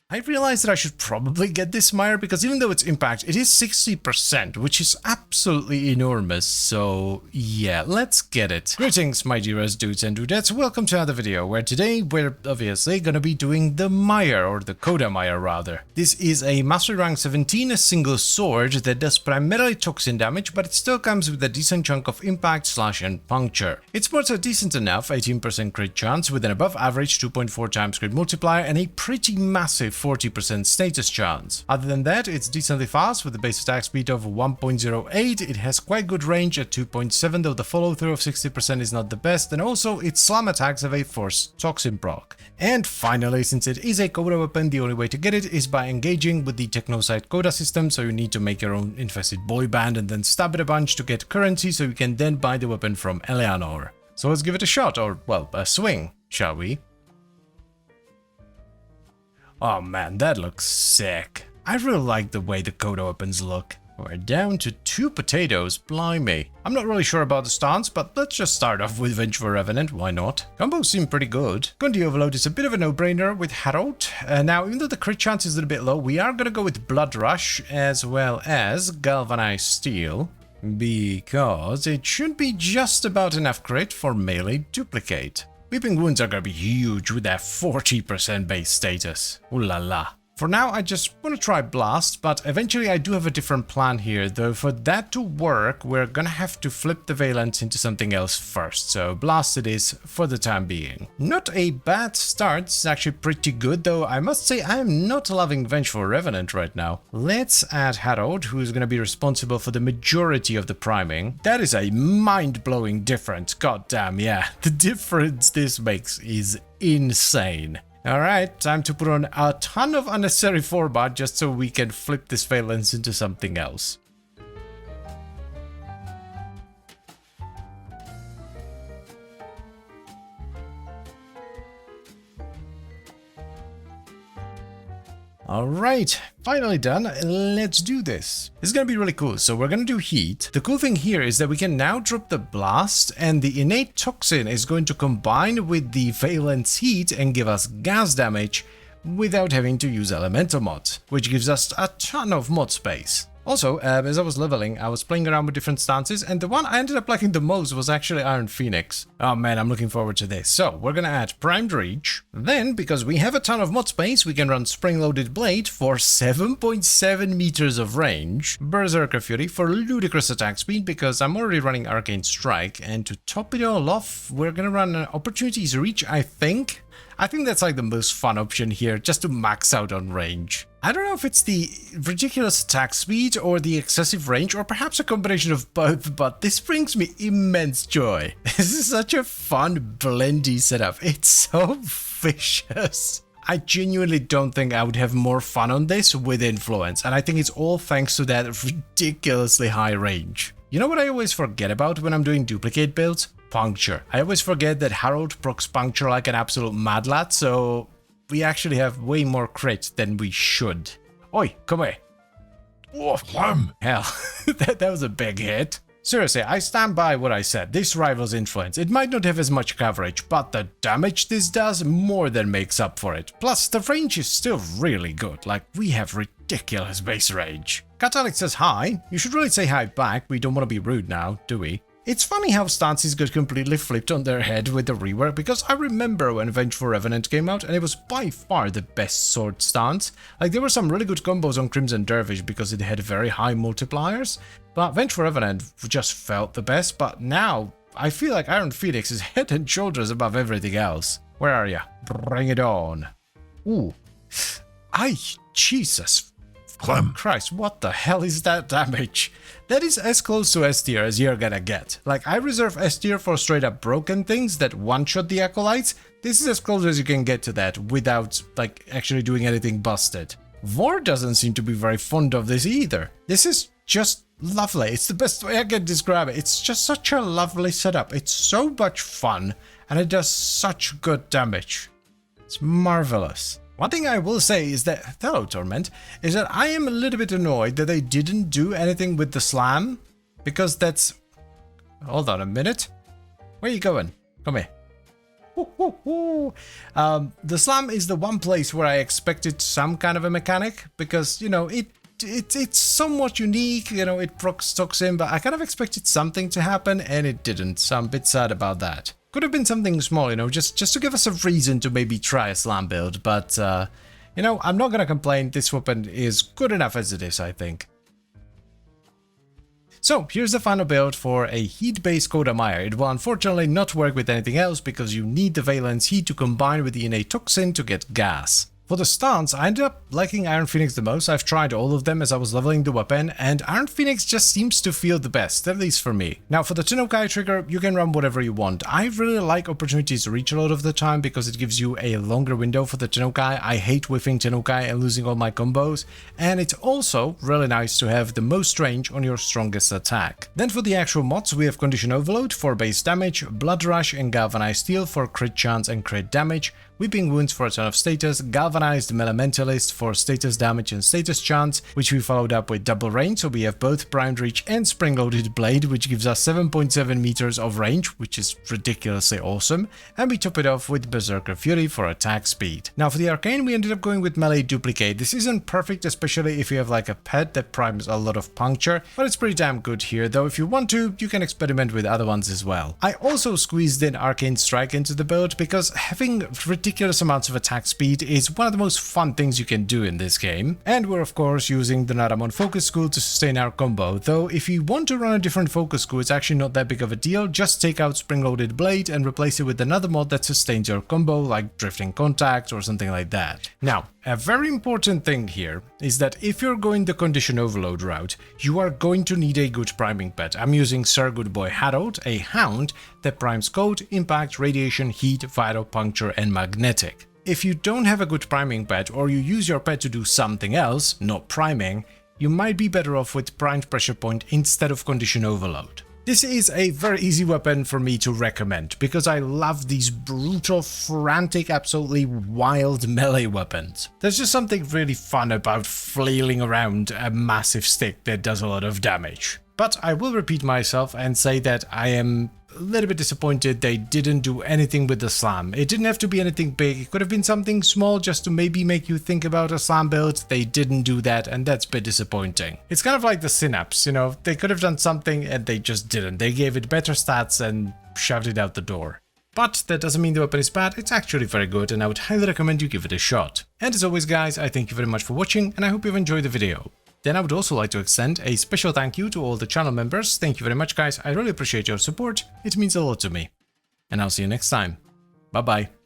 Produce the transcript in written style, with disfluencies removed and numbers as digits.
I realized that I should probably get this mire because even though its impact, it is 60%, which is absolutely enormous. So yeah, let's get it. Greetings, my dearest dudes and dudettes. Welcome to another video where today we're obviously gonna be doing the mire, or the Coda Mire rather. This is a Mastery Rank 17 single sword that does primarily toxin damage, but it still comes with a decent chunk of impact, slash and puncture. It sports a decent enough 18% crit chance with an above average 2.4 times crit multiplier and a pretty massive 40% status chance. Other than that, it's decently fast with a base attack speed of 1.08, it has quite good range at 2.7, though the follow through of 60% is not the best, and also its slam attacks have a forced toxin proc. And finally, since it is a Coda weapon, the only way to get it is by engaging with the Technosite Coda system, so you need to make your own infested boy band and then stab it a bunch to get currency so you can then buy the weapon from Eleanor. So let's give it a shot, or well, a swing, shall we? Oh man, that looks sick. I really like the way the Coda weapons look. We're down to 2 potatoes, blimey. I'm not really sure about the stance, but let's just start off with Vengeful Revenant, why not? Combos seem pretty good. Gundy Overload is a bit of a no-brainer with Harold. Now, even though the crit chance is a little bit low, we are gonna go with Blood Rush as well as Galvanized Steel, because it should be just about enough crit for melee duplicate. Weeping Wounds are gonna be huge with that 40% base status. Ooh la la. For now, I just want to try Blast, but eventually I do have a different plan here, though for that to work, we're gonna have to flip the Valence into something else first, so Blast it is for the time being. Not a bad start, it's actually pretty good, though I must say I am not loving Vengeful Revenant right now. Let's add Harold, who's gonna be responsible for the majority of the priming. That is a mind-blowing difference, goddamn, yeah. The difference this makes is insane. Alright, time to put on a ton of unnecessary forbot just so we can flip this Valence into something else. Alright, finally done. Let's do this. This is gonna be really cool. So we're gonna do heat. The cool thing here is that we can now drop the blast, and the innate toxin is going to combine with the Valence heat and give us gas damage without having to use elemental mods, which gives us a ton of mod space. Also, as I was leveling, I was playing around with different stances, and the one I ended up liking the most was actually Iron Phoenix. Oh man, I'm looking forward to this. So, we're gonna add Primed Reach. Then, because we have a ton of mod space, we can run Spring-Loaded Blade for 7.7 meters of range, Berserker Fury for ludicrous attack speed, because I'm already running Arcane Strike, and to top it all off, we're gonna run Opportunities Reach, I think. I think that's like the most fun option here, just to max out on range. I don't know if it's the ridiculous attack speed or the excessive range, or perhaps a combination of both, but this brings me immense joy. This is such a fun, blendy setup. It's so vicious. I genuinely don't think I would have more fun on this with Influence, and I think it's all thanks to that ridiculously high range. You know what I always forget about when I'm doing duplicate builds? Puncture. I always forget that Harold procs puncture like an absolute mad lad, so we actually have way more crit than we should. Oi, come here. Warframe. Hell, that was a big hit. Seriously, I stand by what I said. This rivals Influence. It might not have as much coverage, but the damage this does more than makes up for it. Plus, the range is still really good. Like, we have ridiculous base range. Catalic says hi. You should really say hi back. We don't want to be rude now, do we? It's funny how stances got completely flipped on their head with the rework, because I remember when Vengeful Revenant came out and it was by far the best sword stance. Like, there were some really good combos on Crimson Dervish because it had very high multipliers, but Vengeful Revenant just felt the best. But now I feel like Iron Phoenix is head and shoulders above everything else. Where are ya? Bring it on. Ooh. Jesus Christ, what the hell is that damage? That is as close to S tier as you're gonna get. Like, I reserve S tier for straight up broken things that one-shot the Acolytes. This is as close as you can get to that without, like, actually doing anything busted. Vor doesn't seem to be very fond of this either. This is just lovely. It's the best way I can describe it. It's just such a lovely setup. It's so much fun, and it does such good damage. It's marvelous. One thing I will say is that, hello Torment, is that I am a little bit annoyed that they didn't do anything with the slam, because that's... Hold on a minute. Where are you going? Come here. The slam is the one place where I expected some kind of a mechanic, because, you know, it's somewhat unique, you know, it procs toxin, but I kind of expected something to happen, and it didn't, so I'm a bit sad about that. Could have been something small, you know, just to give us a reason to maybe try a slam build, but, you know, I'm not gonna complain. This weapon is good enough as it is, I think. So, here's the final build for a heat-based Coda Mire. It will unfortunately not work with anything else because you need the valence heat to combine with the innate toxin to get gas. For the stance, I ended up liking Iron Phoenix the most. I've tried all of them as I was leveling the weapon, and Iron Phoenix just seems to feel the best, at least for me. Now for the Tennokai trigger, you can run whatever you want. I really like opportunities to reach a lot of the time because it gives you a longer window for the Tennokai. I hate whiffing Tennokai and losing all my combos, and it's also really nice to have the most range on your strongest attack. Then for the actual mods, we have Condition Overload for base damage, Blood Rush and Galvanized Steel for crit chance and crit damage, Weeping Wounds for a ton of status, Galvanized Elementalist for status damage and status chance, which we followed up with double range, so we have both primed reach and spring-loaded blade, which gives us 7.7 meters of range, which is ridiculously awesome, and we top it off with Berserker Fury for attack speed. Now for the arcane, we ended up going with melee duplicate. This isn't perfect, especially if you have like a pet that primes a lot of puncture, but it's pretty damn good here, though if you want to, you can experiment with other ones as well. I also squeezed in Arcane Strike into the build because having ridiculous amounts of attack speed is one of the most fun things you can do in this game. And we're of course using the Naramon Focus School to sustain our combo, though if you want to run a different Focus School, it's actually not that big of a deal. Just take out Spring-Loaded Blade and replace it with another mod that sustains your combo, like Drifting Contact or something like that. Now, a very important thing here is that if you're going the Condition Overload route, you are going to need a good priming pet. I'm using Sir Goodboy Harold, a hound that primes Cold, Impact, Radiation, Heat, Vital, Puncture and Magnetic. If you don't have a good priming pet, or you use your pet to do something else, not priming, you might be better off with Primed Pressure Point instead of Condition Overload. This is a very easy weapon for me to recommend, because I love these brutal, frantic, absolutely wild melee weapons. There's just something really fun about flailing around a massive stick that does a lot of damage. But I will repeat myself and say that I am a little bit disappointed they didn't do anything with the slam. It didn't have to be anything big, it could have been something small just to maybe make you think about a slam build. They didn't do that, and that's a bit disappointing. It's kind of like the Synapse, you know, they could have done something and they just didn't. They gave it better stats and shoved it out the door. But that doesn't mean the weapon is bad, it's actually very good, and I would highly recommend you give it a shot. And as always guys, I thank you very much for watching, and I hope you've enjoyed the video. Then I would also like to extend a special thank you to all the channel members. Thank you very much guys, I really appreciate your support, it means a lot to me. And I'll see you next time. Bye bye.